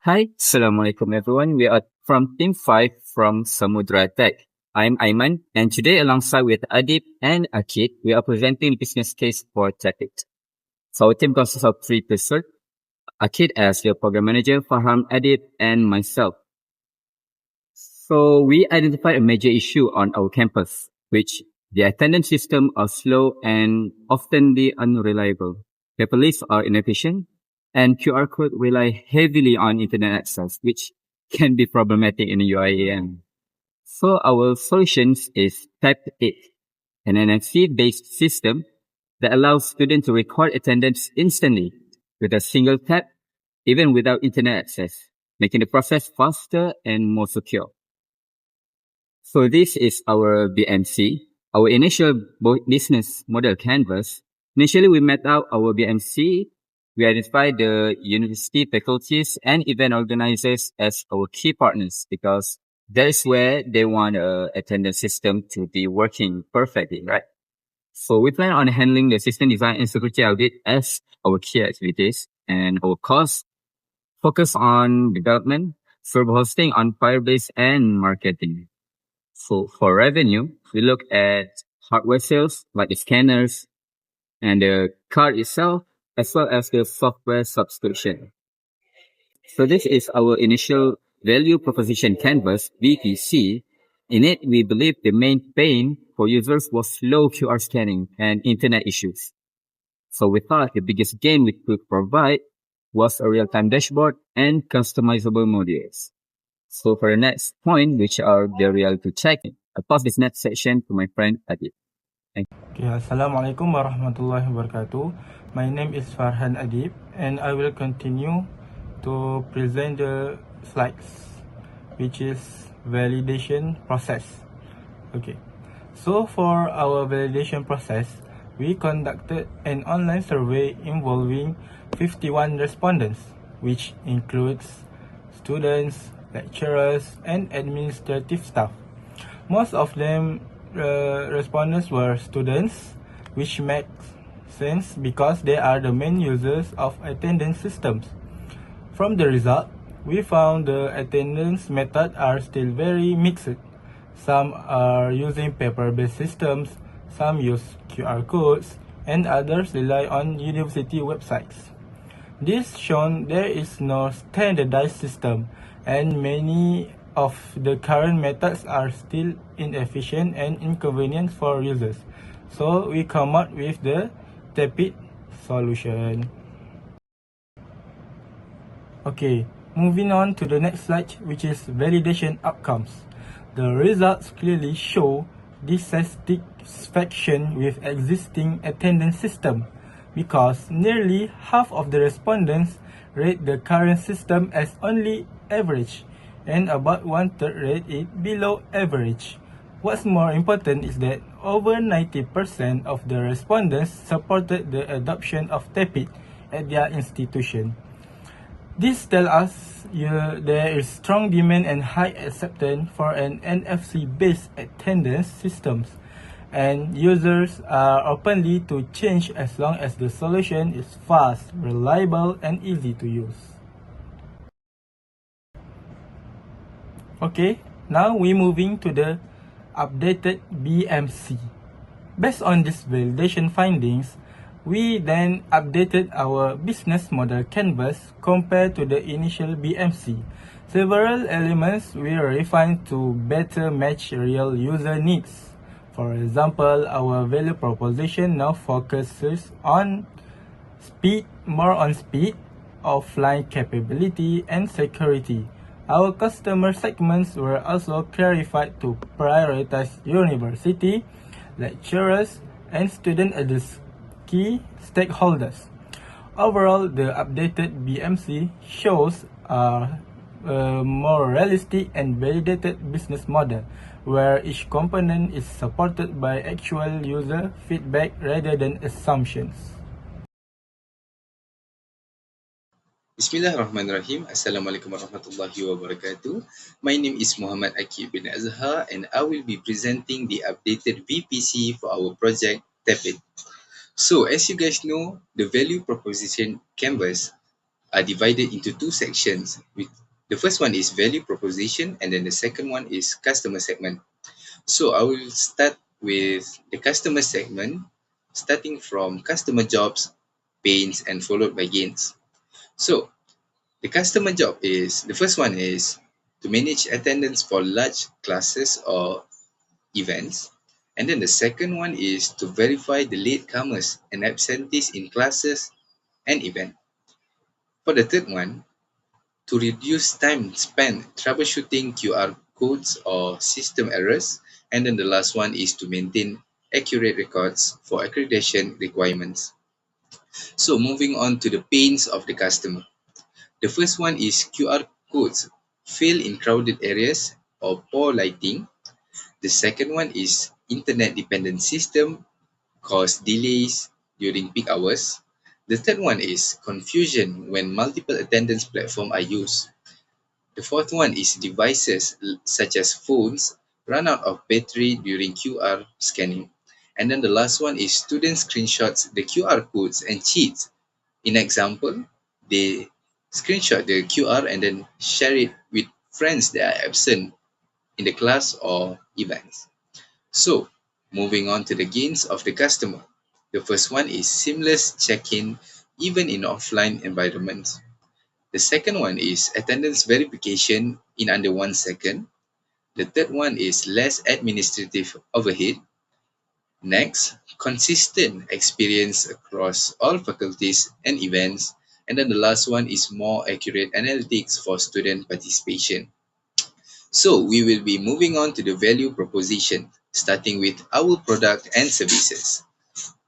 Hi, Assalamualaikum everyone. We are from Team 5 from SamudraTech. I'm Aiman, and today alongside with Adib and Akid, we are presenting the business case for TechIt. So our team consists of three persons, Akid as the program manager, Farham, Adib, and myself. So we identified a major issue on our campus, which the attendance system are slow and oftenly unreliable. Paper lists are inefficient, and QR code rely heavily on internet access, which can be problematic in UIAM. So our solutions is Type it, an NFC-based system that allows students to record attendance instantly with a single tap, even without internet access, making the process faster and more secure. So this is our BMC, our initial business model canvas. Initially, we mapped out our BMC. We identified the university faculties and event organizers as our key partners because that is where they want a attendance system to be working perfectly, right? So we plan on handling the system design and security audit as our key activities, and our costs focus on development, server hosting on Firebase, and marketing. So for revenue, we look at hardware sales like the scanners and the card itself, as well as the software subscription. So this is our initial value proposition canvas, VPC. In it, we believe the main pain for users was slow QR scanning and internet issues. So we thought the biggest gain we could provide was a real-time dashboard and customizable modules. So for the next point, which are the reality check, I pass this next section to my friend Adib. Thank you. Okay, Assalamualaikum warahmatullahi wabarakatuh. My name is Farhan Adib and I will continue to present the slides, which is validation process. Okay, so for our validation process, we conducted an online survey involving 51 respondents, which includes students, lecturers, and administrative staff. Most of them respondents were students, which makes sense because they are the main users of attendance systems. From the result, we found the attendance methods are still very mixed. Some are using paper-based systems, some use QR codes, and others rely on university websites. This shown there is no standardized system, and many of the current methods are still inefficient and inconvenient for users. So we come up with the TEPIT solution. Okay, moving on to the next slide, which is validation outcomes. The results clearly show dissatisfaction with existing attendance system because nearly half of the respondents rate the current system as only average and about one-third rate it below average. What's more important is that over 90% of the respondents supported the adoption of TEPIT at their institution. This tells us there is strong demand and high acceptance for an NFC-based attendance systems, and users are openly to change as long as the solution is fast, reliable, and easy to use. Okay, now we're moving to the updated BMC. Based on these validation findings, we then updated our business model canvas compared to the initial BMC. Several elements were refined to better match real user needs. For example, our value proposition now focuses on more on speed, offline capability, and security. Our customer segments were also clarified to prioritize university, lecturers, and students as key stakeholders. Overall, the updated BMC shows a more realistic and validated business model, where each component is supported by actual user feedback rather than assumptions. Bismillahirrahmanirrahim. Assalamualaikum warahmatullahi wabarakatuh. My name is Muhammad Akib bin Azhar and I will be presenting the updated VPC for our project TEPIT. So as you guys know, the value proposition canvas are divided into two sections. The first one is value proposition, and then the second one is customer segment. So I will start with the customer segment, starting from customer jobs, pains, and followed by gains. So the customer job is, the first one is to manage attendance for large classes or events. And then the second one is to verify the latecomers and absentees in classes and event. For the third one, to reduce time spent troubleshooting QR codes or system errors. And then the last one is to maintain accurate records for accreditation requirements. So moving on to the pains of the customer. The first one is QR codes fail in crowded areas or poor lighting. The second one is internet dependent system cause delays during peak hours. The third one is confusion when multiple attendance platforms are used. The fourth one is devices such as phones run out of battery during QR scanning. And then the last one is student screenshots the QR codes and cheats. In example, they screenshot the QR and then share it with friends that are absent in the class or events. So, moving on to the gains of the customer. The first one is seamless check-in even in offline environments. The second one is attendance verification in under 1 second. The third one is less administrative overhead. Next, consistent experience across all faculties and events. And then the last one is more accurate analytics for student participation. So we will be moving on to the value proposition, starting with our product and services.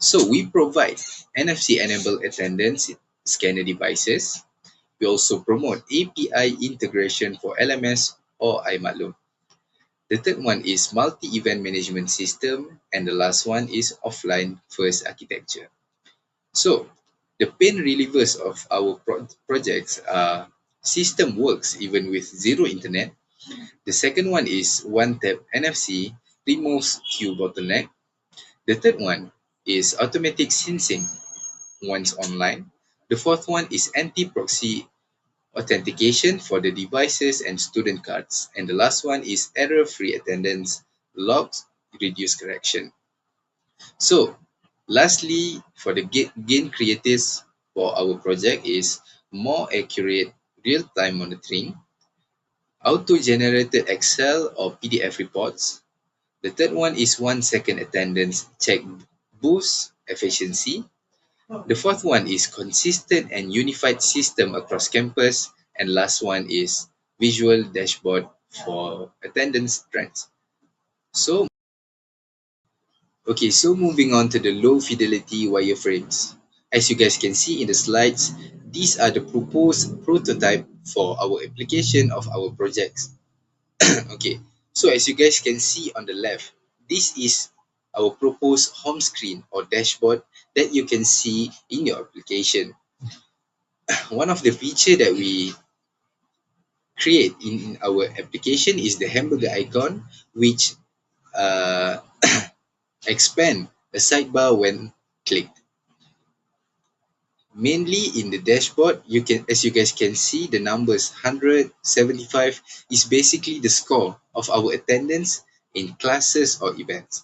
So we provide NFC-enabled attendance scanner devices. We also promote API integration for LMS or iMaklum. The third one is multi-event management system, and the last one is offline first architecture. So the pain relievers of our projects are system works even with zero internet. The second one is one-tap NFC removes queue bottleneck. The third one is automatic syncing once online. The fourth one is anti-proxy authentication for the devices and student cards. And the last one is error-free attendance logs, reduce correction. So, lastly, for the gain creatives for our project is more accurate real-time monitoring, auto-generated Excel or PDF reports. The third one is 1 second attendance check boosts efficiency. The fourth one is consistent and unified system across campus. And last one is visual dashboard for attendance trends. So, so moving on to the low fidelity wireframes. As you guys can see in the slides, these are the proposed prototype for our application of our projects. Okay, so as you guys can see on the left, this is our proposed home screen or dashboard that you can see in your application. One of the feature that we create in our application is the hamburger icon, which uh, expand the sidebar when clicked. Mainly in the dashboard, as you guys can see, the numbers 175 is basically the score of our attendance in classes or events.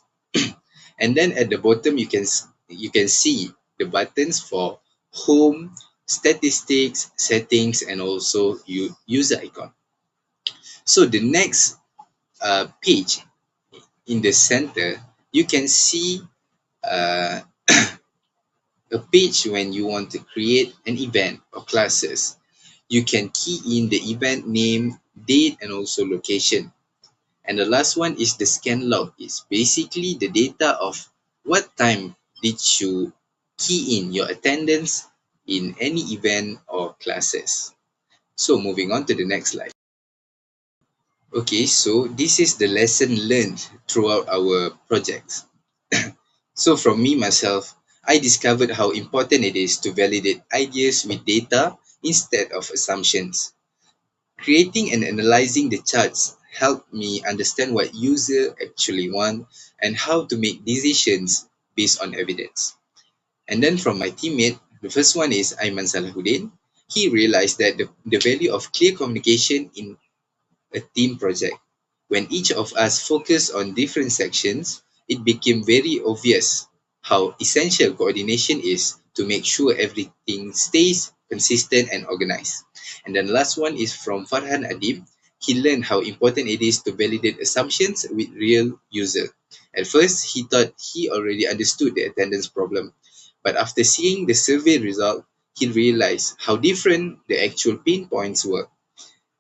And then at the bottom, you can see the buttons for home, statistics, settings, and also user icon. So the next page in the center, you can see uh, a page when you want to create an event or classes. You can key in the event name, date, and also location. And the last one is the scan log. It's basically the data of what time did you key in your attendance in any event or classes. So moving on to the next slide. Okay, so this is the lesson learned throughout our projects. So from me myself, I discovered how important it is to validate ideas with data instead of assumptions. Creating and analyzing the charts helped me understand what users actually want and how to make decisions based on evidence. And then from my teammate, the first one is Aiman Salahuddin. he realized that the value of clear communication in a team project. When each of us focused on different sections, it became very obvious how essential coordination is to make sure everything stays consistent and organized. And then last one is from Farhan Adib. He learned how important it is to validate assumptions with real user. At first, he thought he already understood the attendance problem, but after seeing the survey result, he realized how different the actual pain points were.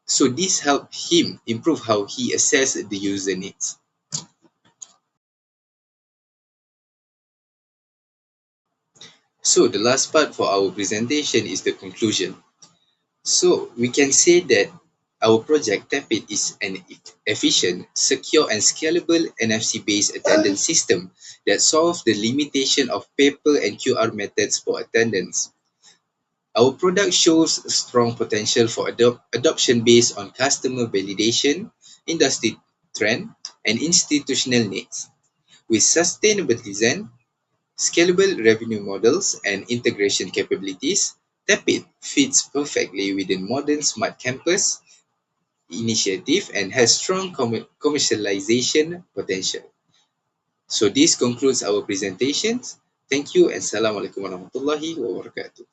So this helped him improve how he assessed the user needs. So the last part for our presentation is the conclusion. So we can say that our project TAPIT is an efficient, secure and scalable NFC-based attendance system that solves the limitation of paper and QR methods for attendance. Our product shows strong potential for adoption based on customer validation, industry trend, and institutional needs. With sustainable design, scalable revenue models, and integration capabilities, Tapit fits perfectly within modern smart campus initiative and has strong commercialization potential. So this concludes our presentations. Thank you and Assalamualaikum warahmatullahi wabarakatuh.